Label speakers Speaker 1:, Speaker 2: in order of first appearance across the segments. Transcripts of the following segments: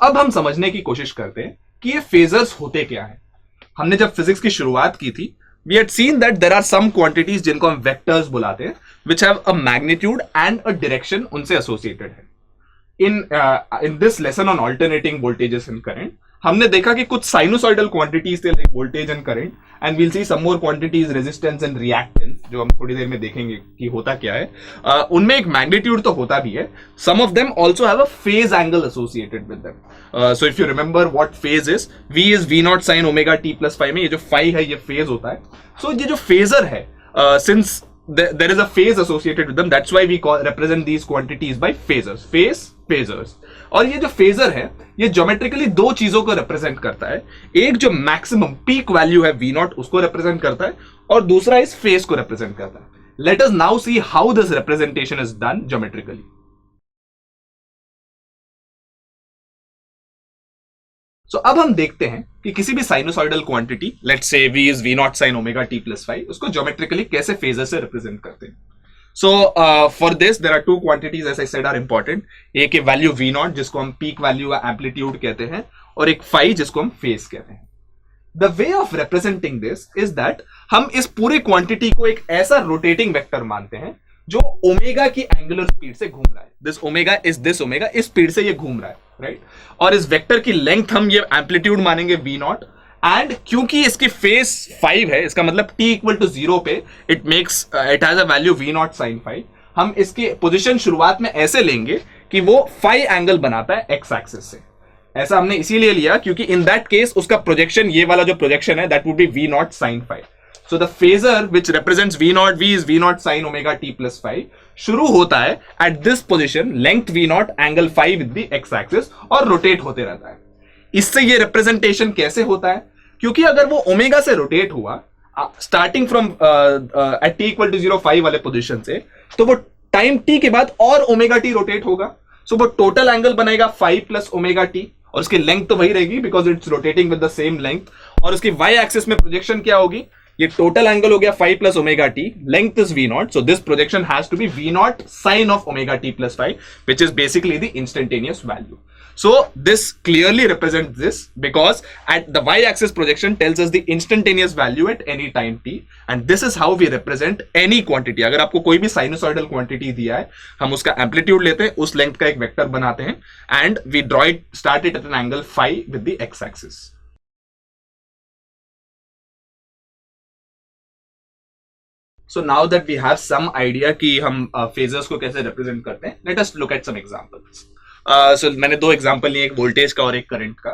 Speaker 1: अब हम समझने की कोशिश करते हैं कि ये फेजर्स होते क्या है। हमने जब फिजिक्स की शुरुआत की थी, we had seen that there are some quantities जिनको हम वेक्टर्स बुलाते हैं, which have a magnitude and a direction उनसे एसोसिएटेड है। In this lesson on alternating voltages and current हमने देखा कि कुछ साइनोसॉइडल क्वांटिटीज थे like voltage and current, and we'll see some more quantities resistance and reactance, जो हम थोड़ी देर में देखेंगे कि होता क्या है। उनमें एक मैग्नीट्यूड तो होता भी है, some of them also have a phase angle associated with them. So if you remember what phase is, v is v not sine omega t plus five में ये जो फाइव है ये फेज होता है। सो ये जो फेजर है, since there is a phase associated with them, that's why we represent these quantities by phasors, phasors। और ये जो फेजर है ये ज्योमेट्रिकली दो चीजों को रिप्रेजेंट करता है। एक जो मैक्सिमम पीक वैल्यू है v नॉट उसको रिप्रेजेंट करता है, और दूसरा इस फेज को रिप्रेजेंट करता है। Let us now see how this representation is done geometrically. So अब हम देखते हैं कि किसी भी sinusoidal quantity, let's say v is v not sine omega t plus five, उसको ज्योमेट्रिकली कैसे फेजर से रिप्रेजेंट करते हैं। So for this there are two quantities as I said are important. एक है वैल्यू v नॉट जिसको हम peak value या एम्पलीट्यूड कहते हैं, और एक फाइव जिसको हम फेज कहते हैं। The way of representing this is that हम इस पूरे क्वांटिटी को एक ऐसा रोटेटिंग वेक्टर मानते हैं जो ओमेगा की एंगुलर स्पीड से घूम रहा है। This omega is this omega, इस स्पीड से ये घूम रहा है, राइट। और इस वेक्टर की लेंथ हम ये एम्पलीट्यूड मानेंगे v नॉट, एंड क्योंकि इसकी फेस 5 है, इसका मतलब t इक्वल टू 0 पे it has a value v not sine 5। हम इसकी पोजीशन शुरुआत में ऐसे लेंगे कि वो 5 एंगल बनाता है x एक्सिस से। ऐसा हमने इसीलिए लिया क्योंकि इन दैट केस उसका प्रोजेक्शन, ये वाला जो प्रोजेक्शन है, that would be v not sine 5। So the phasor which represents v naught, v is v naught sin omega t plus 5, शुरू होता है at this position, length v naught, angle 5 with the x axis, और rotate होते रहता है। इससे ये representation कैसे होता है, क्योंकि अगर वो ओमेगा से रोटेट हुआ starting from at t equal to 0 5 वाले पोजिशन से, तो वो टाइम t के बाद और ओमेगा t रोटेट होगा। सो वो टोटल एंगल बनाएगा 5 प्लस ओमेगा t, और उसकी लेंथ तो वही रहेगी because it's rotating with the same length. और उसकी y एक्सिस में प्रोजेक्शन क्या होगी, ये टोटल एंगल हो गया 5 plus omega T, length is v nought, so this projection has to be v not sine of omega T plus 5, which is basically the instantaneous value. So this clearly represents this because at the y-axis projection tells us the instantaneous value at any time t, and this is how we represent any quantity. अगर आपको कोई भी sinusoidal quantity दिया है, हम उसका amplitude लेते हैं, उस लेंथ का एक वेक्टर बनाते हैं, and we draw it, start it at an angle phi with the x-axis. So now that we have some idea कि हम फेजर्स को कैसे रिप्रेजेंट करते हैं, let us look at some examples. So मैंने दो एग्जांपल लिए, एक वोल्टेज का और एक करंट का।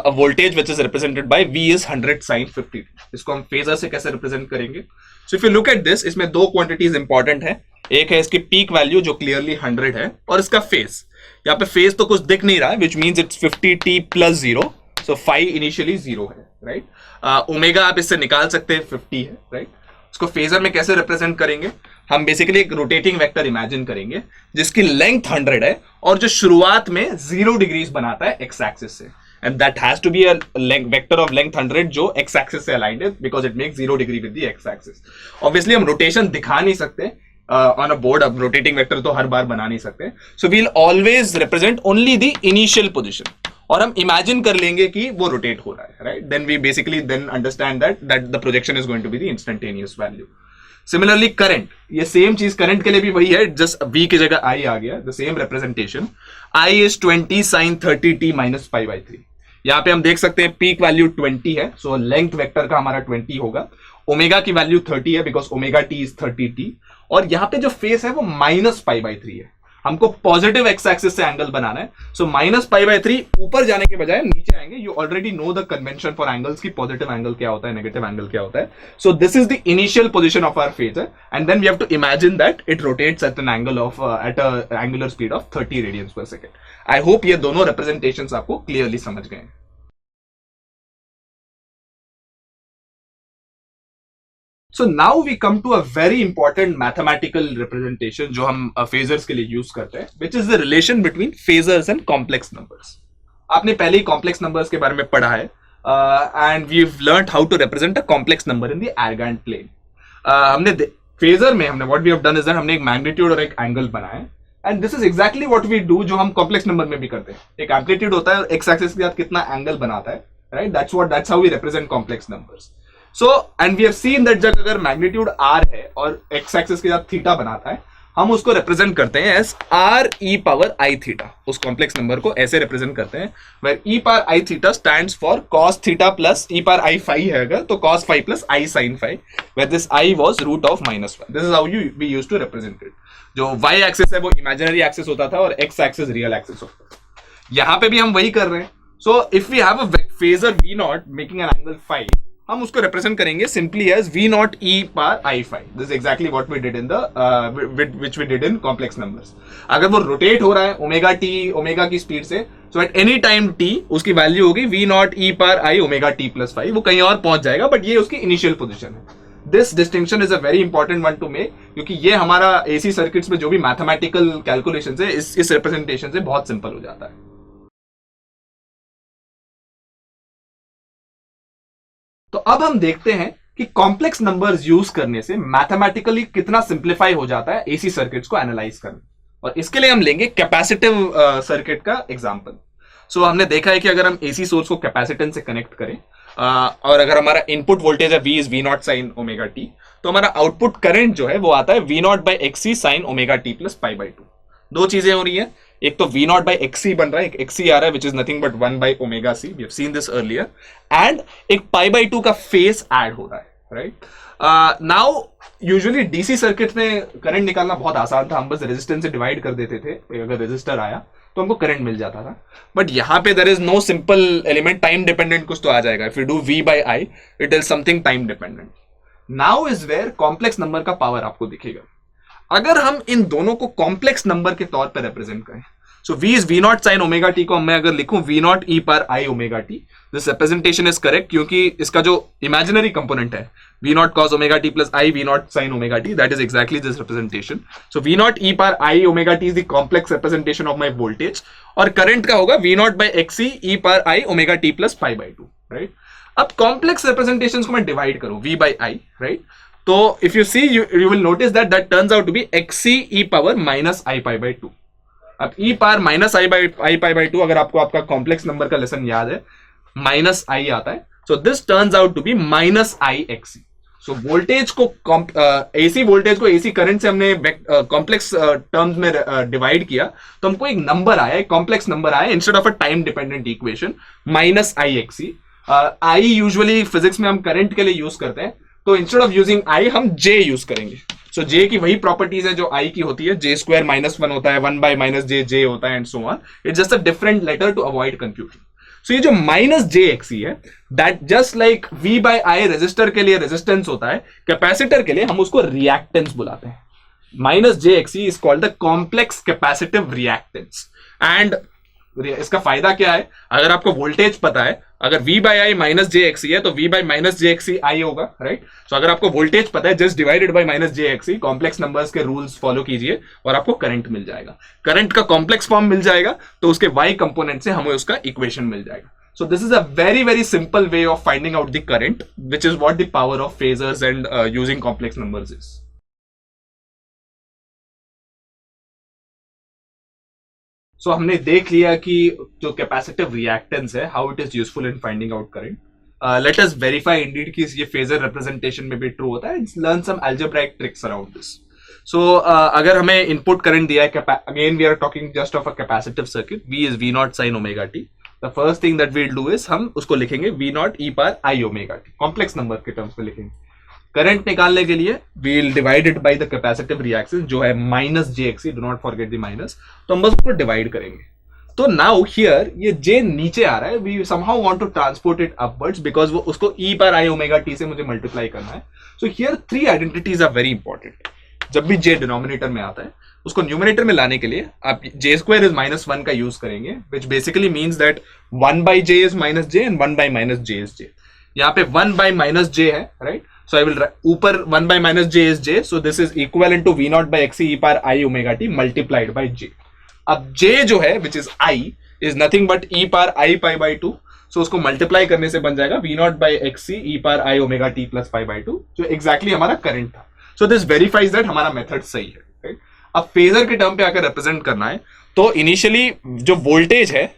Speaker 1: A voltage which is represented by V is 100 sin 50. इसको हम फेजर से कैसे रिप्रेजेंट करेंगे? So if you look at this, इसमें दो क्वांटिटीज इंपॉर्टेंट है। एक है इसकी पीक वैल्यू जो क्लियरली 100 है, और इसका फेज। यहाँ पे फेज तो कुछ दिख नहीं रहा है, which means it's 50t plus 0. So phi initially 0 है, राइट। ओमेगा आप इससे निकाल सकते हैं, 50 है, राइट। इसको फेजर में कैसे रिप्रेजेंट करेंगे, हम बेसिकली एक रोटेटिंग वेक्टर इमेजिन करेंगे जिसकी लेंथ 100 है और जो शुरुआत में 0 डिग्रीज बनाता है एक्स एक्सिस से, and that has to be a vector of length 100 जो एक्स एक्सिस से अलाइंड है because it makes 0 degree with the X axis. Obviously हम रोटेशन दिखा नहीं सकते ऑन अ बोर्ड, अब रोटेटिंग वेक्टर तो हर बार बना नहीं सकते, so we will always represent only the initial position, और हम इमेजिन कर लेंगे कि वो रोटेट हो रहा है, right. Then we basically then understand that the projection is going to be the instantaneous value. Similarly current, ये सेम चीज करंट के लिए भी वही है, जस्ट v की जगह i आ गया, the same representation. i is 20 sin 30t minus pi by 3। यहाँ पे हम देख सकते हैं पीक वैल्यू 20 है, सो लेंथ वेक्टर का हमारा 20 होगा। ओमेगा की वैल्यू 30 है because omega t is 30t, और यहाँ पे जो फेस है वो माइनस पाई बाई 3 है। हमको पॉजिटिव एक्स एक्सिस से एंगल बनाना है, सो माइनस पाई बाई 3 ऊपर जाने के बजाय नीचे आएंगे। You already know the convention for angles की पॉजिटिव एंगल क्या होता है, नेगेटिव एंगल क्या होता है। So this is the initial position of our phasor, and then we have to imagine that it rotates at an angle of at a angular speed of 30 radians per second. I hope ये दोनों representations आपको clearly समझ गए। So now we come to a very important mathematical representation जो हम phasors के लिए use करते हैं, which is the relation between phasors and complex numbers. आपने पहले ही complex numbers के बारे में पढ़ा है, and we've learned how to represent a complex number in the Argand plane. हमने phasor में हमने what we have done is that हमने एक magnitude और एक angle बनाया है, and this is exactly what we do, जो हम कॉम्प्लेक्स नंबर में भी करते हैं. एक एम्पलीट्यूड होता है, एक्स एक्सिस के साथ कितना एंगल बनाता है, right? That's how we represent complex numbers. So and we have seen that जब अगर मैग्नीट्यूड आर है और एक्स एक्सिस के साथ थीटा बनाता है, हम उसको रिप्रेजेंट करते हैं as R E power I theta. उस कॉम्प्लेक्स नंबर को ऐसे रिप्रेजेंट करते हैं, where E power I theta stands for cos theta plus E power I phi है अगर, तो cos phi plus I sine phi, where this I was root of -1. This is how we used to represent it. जो y axis है वो imaginary axis होता था और x axis real axis होता था. यहां पे भी हम वही कर रहे हैं. So if we have a phasor v nought making an angle phi, हम उसको रिप्रेजेंट करेंगे simply as v nought e power i phi. This is exactly what we did in the which we did in complex numbers. अगर वो rotate हो रहा है omega t omega की speed से, so at any time t उसकी value होगी v nought e power i omega t plus phi. वो कहीं और पहुंच जाएगा, बट ये उसकी इनिशियल पोजिशन है. This distinction is a very important one two make, क्योंकि ये हमारा एसी सर्किट्स में जो भी मैथमेटिकल कैलकुलेशंस है इस रिप्रेजेंटेशन से बहुत सिंपल हो जाता है. तो अब हम देखते हैं कि कॉम्प्लेक्स नंबर्स यूज करने से मैथमेटिकली कितना सिंप्लीफाई हो जाता है एसी सर्किट्स को एनालाइज करना. और इसके लिए हम लेंगे कैपेसिटिव सर्किट का एग्जांपल. सो हमने देखा है कि अगर हम एसी सोर्स को कैपेसिटेंस से कनेक्ट करें और अगर हमारा इनपुट वोल्टेज है v is v not sine omega T, तो हमारा आउटपुट करंट जो है वो आता है v not by XC sine omega T plus pi by two. दो चीजें हो रही है, एक तो v नॉट बाई एक्सी बन रहा है, एक एक्सी आ रहा है which is nothing but 1 by omega C. We have seen this earlier. And एक पाई बाई टू का फेस ऐड हो रहा है, right? Now usually DC circuit में करंट निकालना बहुत आसान था. हम बस रेजिस्टेंस से डिवाइड कर देते थे, अगर रेजिस्टर आया तो हमको करंट मिल जाता था. बट यहां पे there is no simple element, time dependent कुछ तो आ जाएगा. If you do v by I, it is something time dependent. Now is where complex number का पावर आपको दिखेगा. अगर हम इन दोनों को कॉम्प्लेक्स नंबर के तौर पर रिप्रेजेंट करें, सो v is v not sine omega T को मैं अगर लिखूं v नॉट e पर i omega T, this representation is correct, क्योंकि इसका जो इमेजिनरी कंपोनेंट है v not cos omega T plus i v not sine omega T, that is exactly this representation. So v nought e पर i omega T is the complex representation of my voltage, और current का होगा v not by X C e पर i omega T plus pi by two, right? अब complex representation को मैं divide करूं v by i, right? तो if you see you will notice that that turns out to be X C e power minus i pi by two. अब e power minus I pi by two, अगर आपको आपका complex number का lesson याद है, minus I आता है. So this turns out to be minus I X C. So voltage को एसी वोल्टेज को एसी करंट से हमने कॉम्प्लेक्स टर्म्स में डिवाइड किया, तो हमको एक नंबर आया, एक कॉम्प्लेक्स नंबर आया instead of a time dependent equation, minus I X C. I usually physics में हम करंट के लिए यूज करते हैं, तो इंस्टेड ऑफ यूजिंग आई हम जे यूज करेंगे. सो जे की वही प्रॉपर्टीज है जो आई की होती है, जे स्क्वायर माइनस 1 होता है, 1 बाय माइनस जे जे होता है, and so on. It's just a different letter to avoid confusion. So ये जो माइनस जे एक्सी है, that just like v by I resistor के लिए रेजिस्टेंस होता है, कैपेसिटर के लिए हम उसको रिएक्टेंस बुलाते हैं. Minus J X C is called the complex capacitive reactance. And इसका फायदा क्या है, अगर आपको वोल्टेज पता है, अगर v by I minus J X C है तो v by minus J X C I होगा, राइट? सो अगर आपको वोल्टेज पता है, just divided by minus J X C, complex numbers के रूल्स फॉलो कीजिए और आपको करंट मिल जाएगा. करंट का कॉम्प्लेक्स फॉर्म मिल जाएगा, तो उसके y कंपोनेंट से हमें उसका इक्वेशन मिल जाएगा. So this is a very very simple way of finding out the current, which is what the power of phasors and using complex numbers is. So हमने देख लिया कि जो कैपेसिटिव रिएक्टेंस है, how it is useful in finding out current. Let us verify indeed कि ये phasor representation में भी true होता है. Learn some algebraic tricks around this. So अगर हमें input current दिया है, again we are talking just of a capacitive circuit. V is V naught sin omega t. The first thing that we'll do is हम उसको लिखेंगे v nought e power i omega t, complex number के terms में लिखेंगे. Current निकालने के लिए we'll divide it by the capacitive reactance जो है minus J X C, do not forget the minus, तो हम बस उसको डिवाइड करेंगे. तो नाउ हियर ये जे नीचे आ रहा है, we somehow want to transport it upwards because वो उसको e power i omega t से मुझे मल्टीप्लाई करना है. So here 3 identities are very important. जब भी जे डिनोमिनेटर में आता है, उसको न्यूमरेटर में लाने के लिए आप जे स्क्वायर इज माइनस 1 का यूज करेंगे, which basically means that 1 by J is minus J and 1 by minus J is J. यहाँ पे 1 बाई माइनस जे है, राइट? सो आई विल ऊपर 1 by minus J is J, so this is equivalent to V not by X C E power I omega T multiplied by J. अब J जो है which is I is nothing but E power I pi by two, so उसको multiply करने से बन जाएगा V not by X C E power I omega T plus pi by two, जो exactly हमारा करंट था. सो दिस वेरीफाइज दैट हमारा method सही है, राइट? अब फेजर के टर्म पे आकर रिप्रेजेंट करना है तो इनिशियली जो वोल्टेज है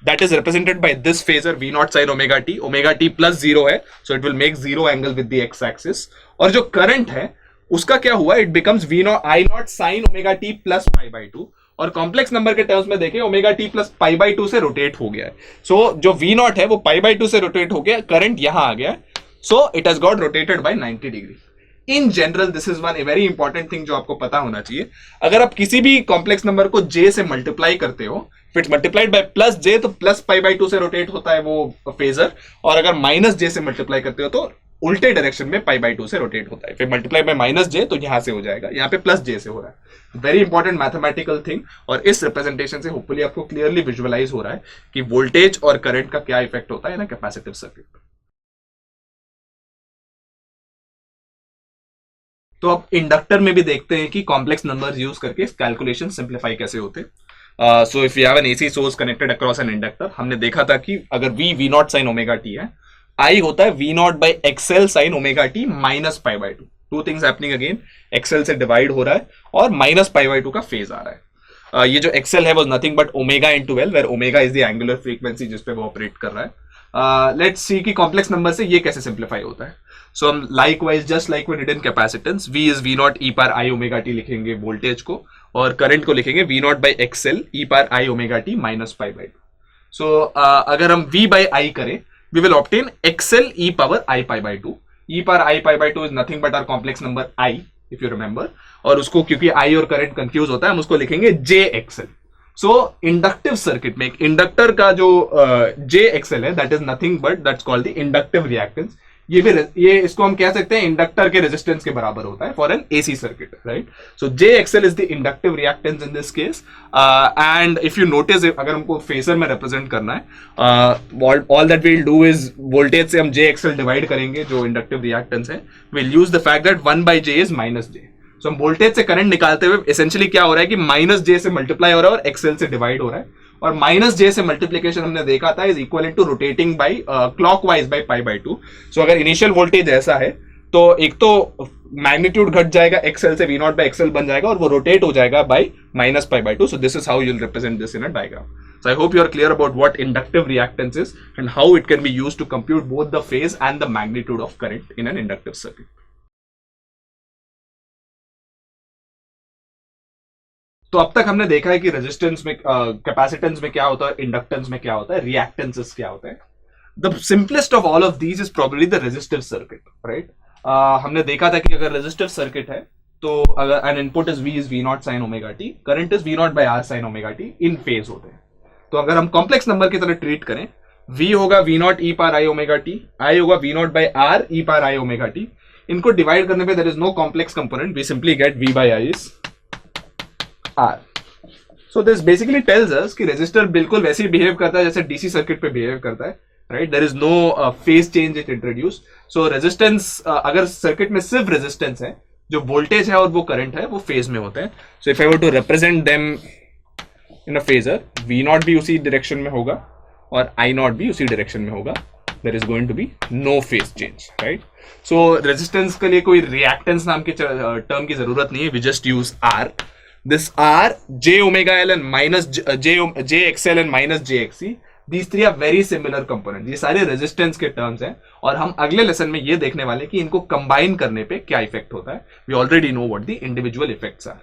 Speaker 1: that is represented by this phasor v naught sin omega t plus 0 है, so it will make 0 angle with the x axis. और जो current है उसका क्या हुआ, it becomes v naught I naught sin omega t plus pi by 2, और complex number के terms में देखें omega T plus pi by 2 से रोटेट हो गया है. सो जो v नॉट है वो पाई बाई 2 से रोटेट हो गया, करंट यहां आ गया, so it has got rotated bye 90 degree. In general this is one a very important thing जो आपको पता होना चाहिए. अगर आप किसी भी कॉम्प्लेक्स नंबर को j से मल्टीप्लाई करते हो, if it's multiplied by plus j तो प्लस पाई बाई 2 से रोटेट होता है वो फेजर, और अगर माइनस j से मल्टीप्लाई करते हो तो उल्टे डायरेक्शन में पाई बाई 2 से रोटेट होता है. फिर मल्टीप्लाई बाय माइनस j तो यहां से हो जाएगा, यहाँ पे प्लस j से हो रहा है. वेरी इंपॉर्टेंट मैथमेटिकल थिंग, और इस रिप्रेजेंटेशन से होपफुली आपको क्लियरली विजुअलाइज हो रहा है कि वोल्टेज और करंट का क्या इफेक्ट होता है ना कैपेसिटिव सर्किट. तो अब इंडक्टर में भी देखते हैं कि कॉम्प्लेक्स नंबर्स यूज करके कैलकुलेशन सिंप्लीफाई कैसे होते हैं. So if you have an AC source connected across an inductor, हमने देखा था कि अगर v not sine omega T है, I होता है v not by XL sign omega T minus pi by 2. Two things happening again, XL से divide हो रहा है और माइनस पाई बाई 2 का फेज आ रहा है. ये जो एक्सएल है वो nothing but omega into L, where omega is the angular frequency जिस पे वो ऑपरेट कर रहा है. लेट्स सी कि कॉम्प्लेक्स नंबर से ये कैसे सिंप्लीफाई होता है. सो हम likewise just like we did in capacitance, v is v naught e पार आई ओमेगा टी लिखेंगे वोल्टेज को, और करंट को लिखेंगे v not by X L e पार I omega T minus pi by 2. So अगर हम v बाई आई करें, we will obtain xl e power I pi by 2. e power I pi by 2 is nothing but our complex number I, if you remember. और उसको क्योंकि I और current confuse होता है, हम उसको लिखेंगे jxl. सो इंडक्टिव सर्किट में एक इंडक्टर का जो jxl है, that is nothing but that's called the inductive reactance. ये इसको हम कह सकते हैं इंडक्टर के रेजिस्टेंस के बराबर होता है for an AC circuit, right. So jxl is the inductive reactance in this case. And if you notice, अगर हमको फेजर में रिप्रेजेंट करना है, all that will do is voltage से हम jxl डिवाइड करेंगे जो इंडक्टिव रिएक्टेंस है. Will use the fact that 1 by j is minus j. सो हम वोल्टेज से करंट निकालते हुए एसेंशियली क्या हो रहा है कि माइनस j से मल्टीप्लाई हो रहा है और एक्सएल से डिवाइड हो रहा है, और माइनस j से मल्टीप्लीकेशन हमने देखा था is equal to rotating by clockwise by pi by 2. So अगर इनिशियल वोल्टेज ऐसा है तो एक तो मैग्नीट्यूड घट जाएगा, एक्सएल से v नॉट बाई एक्सएल बन जाएगा और वो रोटेट हो जाएगा by minus pi by 2. So this is how you will represent this in a diagram. So I hope you are clear about what inductive reactance is and how it can be used to compute both the phase and the magnitude of current in an inductive circuit. तो अब तक हमने देखा है कि resistance में, capacitance में क्या होता है, इंडक्टेंस में क्या होता है, रिएक्टेंसेस क्या होता है. The simplest of all of these is probably the resistive circuit, right. हमने देखा था कि अगर रेजिस्टिव सर्किट है तो अगर an input is v not sine omega T, current is v not by R sine omega T, in phase होते हैं. तो अगर हम कॉम्प्लेक्स नंबर की तरह ट्रीट करें, v होगा v नॉट ई पार आई ओमेगा टी, i होगा v not by R e पार आई ओमेगा टी. इनको डिवाइड करने पे there is no complex component, we simply get v by I is R. So this basically tells us कि resistor बिल्कुल वैसे ही behave करता है जैसे डीसी सर्किट पे बिहेव करता है, right. There is no phase change it introduce. So resistance, अगर सर्किट में सिर्फ रेजिस्टेंस है, जो वोल्टेज है और वो करंट है वो फेज में होते हैं. So if I were to represent them in a phasor, v naught भी उसी डायरेक्शन में होगा और I नॉट भी उसी डायरेक्शन में होगा. There is going to be no phase change, right. So resistance के लिए कोई रिएक्टेंस नाम के टर्म की जरूरत नहीं है, we just use R. This R, j omega L and minus j XL and minus j XC, these three are very similar components. ये सारे रेजिस्टेंस के टर्म्स हैं और हम अगले लेसन में ये देखने वाले कि इनको कंबाइन करने पे क्या इफेक्ट होता है. We already know what the individual effects are.